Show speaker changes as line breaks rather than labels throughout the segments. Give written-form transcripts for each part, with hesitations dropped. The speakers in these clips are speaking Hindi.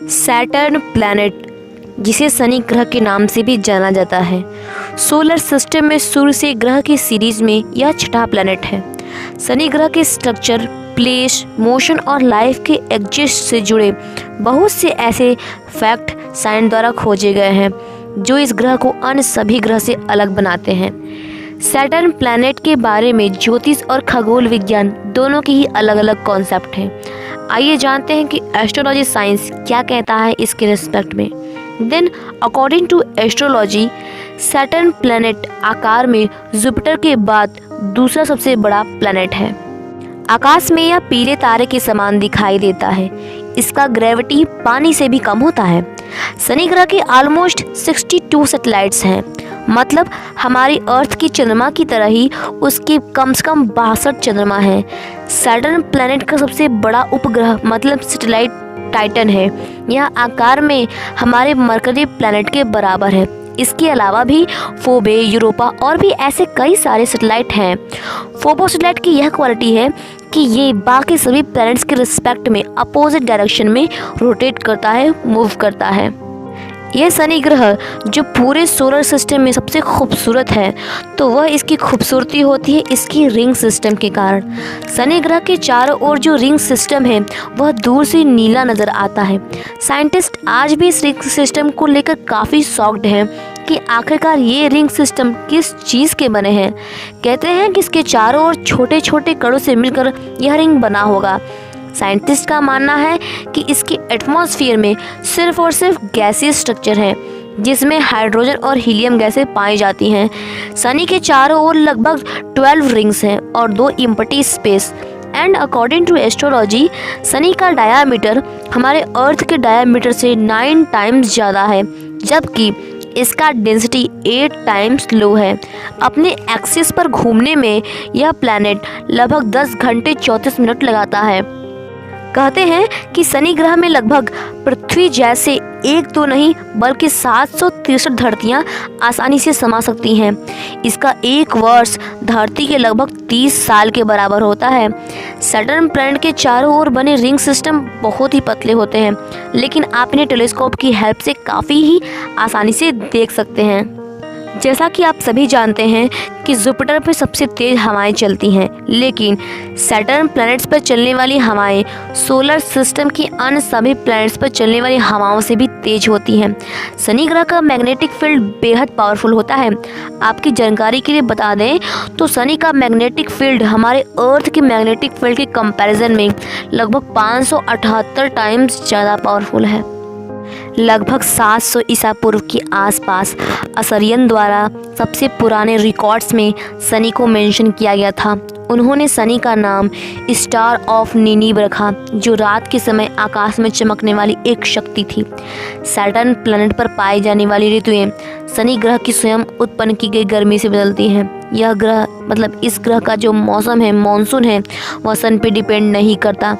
सैटर्न प्लैनेट, जिसे शनि ग्रह के नाम से भी जाना जाता है, सोलर सिस्टम में सूर्य से ग्रह की सीरीज में यह छठा प्लैनेट है। शनि ग्रह के स्ट्रक्चर, प्लेस, मोशन और लाइफ के एग्जिस्ट से जुड़े बहुत से ऐसे फैक्ट साइंस द्वारा खोजे गए हैं जो इस ग्रह को अन्य सभी ग्रह से अलग बनाते हैं। सैटर्न प्लैनेट के बारे में ज्योतिष और खगोल विज्ञान दोनों की ही अलग अलग कॉन्सेप्ट हैं। आइए जानते हैं कि एस्ट्रोलॉजी साइंस क्या कहता है इसके रिस्पेक्ट में। Then according to astrology, Saturn planet आकार में जुपिटर के बाद दूसरा सबसे बड़ा प्लैनेट है। आकाश में यह पीले तारे के समान दिखाई देता है। इसका ग्रेविटी पानी से भी कम होता है। शनि ग्रह के ऑलमोस्ट 62 सैटेलाइट्स हैं, मतलब हमारी अर्थ की चंद्रमा की तरह ही उसके कम से कम 62 चंद्रमा हैं। सैटर्न प्लैनेट का सबसे बड़ा उपग्रह मतलब सैटेलाइट टाइटन है। यह आकार में हमारे मरकरी प्लैनेट के बराबर है। इसके अलावा भी फोबे, यूरोपा और भी ऐसे कई सारे सैटेलाइट हैं। फोबो सैटेलाइट की यह क्वालिटी है कि ये बाकी सभी प्लैनेट्स के रिस्पेक्ट में अपोजिट डायरेक्शन में रोटेट करता है, मूव करता है। यह शनि ग्रह जो पूरे सोलर सिस्टम में सबसे खूबसूरत है, तो वह इसकी खूबसूरती होती है इसकी रिंग सिस्टम के कारण। शनि ग्रह के चारों ओर जो रिंग सिस्टम है वह दूर से नीला नज़र आता है। साइंटिस्ट आज भी इस रिंग सिस्टम को लेकर काफ़ी शॉक्ड हैं कि आखिरकार ये रिंग सिस्टम किस चीज़ के बने हैं। कहते हैं कि इसके चारों ओर छोटे छोटे कणों से मिलकर यह रिंग बना होगा। साइंटिस्ट का मानना है कि इसके एटमॉस्फेयर में सिर्फ और सिर्फ गैसीय स्ट्रक्चर है जिसमें हाइड्रोजन और हीलियम गैसें पाई जाती हैं। शनि के चारों ओर लगभग 12 रिंग्स हैं और 2 empty space. And according to astrology, Shani का डायामीटर हमारे अर्थ के डायामीटर से 9 टाइम्स ज़्यादा है, जबकि इसका डेंसिटी 8 टाइम्स लो है। अपने एक्सिस पर घूमने में यह प्लैनेट लगभग 10 घंटे 34 मिनट लगाता है। कहते हैं कि शनि ग्रह में लगभग पृथ्वी जैसे एक तो नहीं बल्कि 763 धरतियां आसानी से समा सकती हैं। इसका एक वर्ष धरती के लगभग 30 साल के बराबर होता है। सैटर्न प्लैनेट के चारों ओर बने रिंग सिस्टम बहुत ही पतले होते हैं, लेकिन आप इन्हें टेलीस्कोप की हेल्प से काफ़ी ही आसानी से देख सकते हैं। जैसा कि आप सभी जानते हैं कि जुपिटर पर सबसे तेज़ हवाएं चलती हैं, लेकिन सैटर्न प्लैनेट्स पर चलने वाली हवाएं सोलर सिस्टम की अन्य सभी प्लैनेट्स पर चलने वाली हवाओं से भी तेज होती हैं। शनि ग्रह का मैग्नेटिक फील्ड बेहद पावरफुल होता है। आपकी जानकारी के लिए बता दें तो शनि का मैग्नेटिक फील्ड हमारे अर्थ के मैग्नेटिक फील्ड के कंपैरिजन में लगभग 578 टाइम्स ज़्यादा पावरफुल है। लगभग 700 ईसा पूर्व के आसपास असरियन द्वारा सबसे पुराने रिकॉर्ड्स में शनि को मेंशन किया गया था। उन्होंने शनि का नाम स्टार ऑफ निनीव रखा, जो रात के समय आकाश में चमकने वाली एक शक्ति थी। सैटर्न प्लैनेट पर पाई जाने वाली ऋतुएं शनि ग्रह की स्वयं उत्पन्न की गई गर्मी से बदलती हैं। यह ग्रह मतलब इस ग्रह का जो मौसम है, मानसून है, वह सन पे डिपेंड नहीं करता।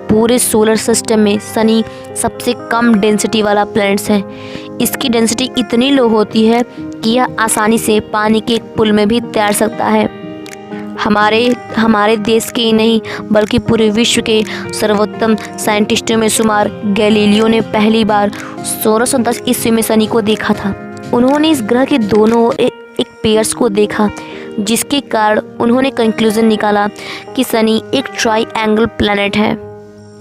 पूरे सोलर सिस्टम में शनि सबसे कम डेंसिटी वाला प्लैनेट्स है। इसकी डेंसिटी इतनी लो होती है कि यह आसानी से पानी के एक पुल में भी तैर सकता है। हमारे देश के ही नहीं बल्कि पूरे विश्व के सर्वोत्तम साइंटिस्टों में शुमार गैलीलियो ने पहली बार 1610 ईस्वी में शनि को देखा था। उन्होंने इस ग्रह के दोनों एक पेयर्स को देखा, जिसके कारण उन्होंने कंक्लूजन निकाला कि शनि एक ट्राईएंगल प्लैनेट है।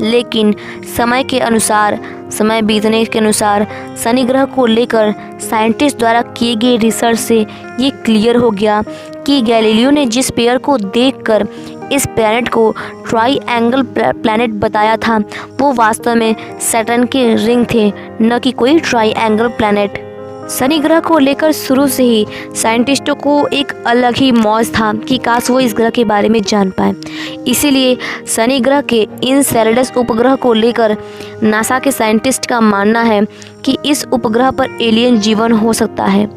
लेकिन समय बीतने के अनुसार शनि ग्रह को लेकर साइंटिस्ट द्वारा किए गए रिसर्च से ये क्लियर हो गया कि गैलीलियो ने जिस पेयर को देखकर इस प्लैनेट को ट्राईएंगल प्लैनेट बताया था, वो वास्तव में सैटर्न के रिंग थे, न कि कोई ट्राईएंगल प्लैनेट। शनि ग्रह को लेकर शुरू से ही साइंटिस्टों को एक अलग ही मौज था कि काश वो इस ग्रह के बारे में जान पाए। इसीलिए शनि ग्रह के इनसेलेडस उपग्रह को लेकर नासा के साइंटिस्ट का मानना है कि इस उपग्रह पर एलियन जीवन हो सकता है।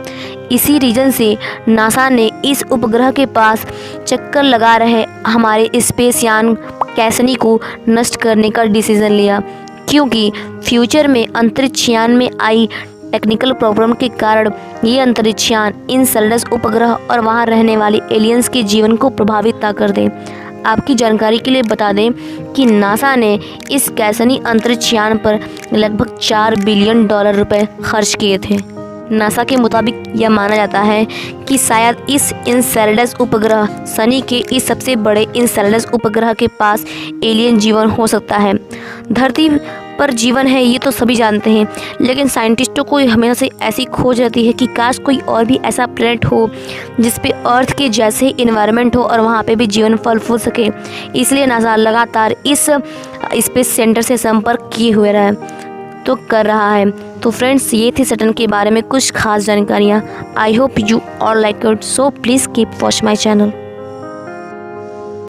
इसी रीजन से नासा ने इस उपग्रह के पास चक्कर लगा रहे हमारे स्पेस यान कैसनी को नष्ट करने का डिसीजन लिया, क्योंकि फ्यूचर में अंतरिक्ष यान में आई टेक्निकल प्रॉब्लम के कारण ये अंतरिक्षयान इनसेलेडस उपग्रह और वहां रहने वाले एलियंस के जीवन को प्रभावित ना कर दे। आपकी जानकारी के लिए बता दें कि नासा ने इस कैसनी अंतरिक्ष यान पर लगभग $4 बिलियन रुपए खर्च किए थे। नासा के मुताबिक यह माना जाता है कि शायद इस इनसेलेडस उपग्रह शनि के इस सबसे बड़े इनसेलेडस उपग्रह के पास एलियन जीवन हो सकता है। धरती पर जीवन है ये तो सभी जानते हैं, लेकिन साइंटिस्टों को हमेशा से ऐसी खोज रहती है कि काश कोई और भी ऐसा प्लेनेट हो जिस पे अर्थ के जैसे इन्वायरमेंट हो और वहाँ पे भी जीवन फल फूल सके। इसलिए नासा लगातार इस स्पेस सेंटर से संपर्क किए हुए कर रहा है। तो फ्रेंड्स, ये थी सैटर्न के बारे में कुछ खास जानकारियाँ। I hope you all like it, so please keep watch my channel.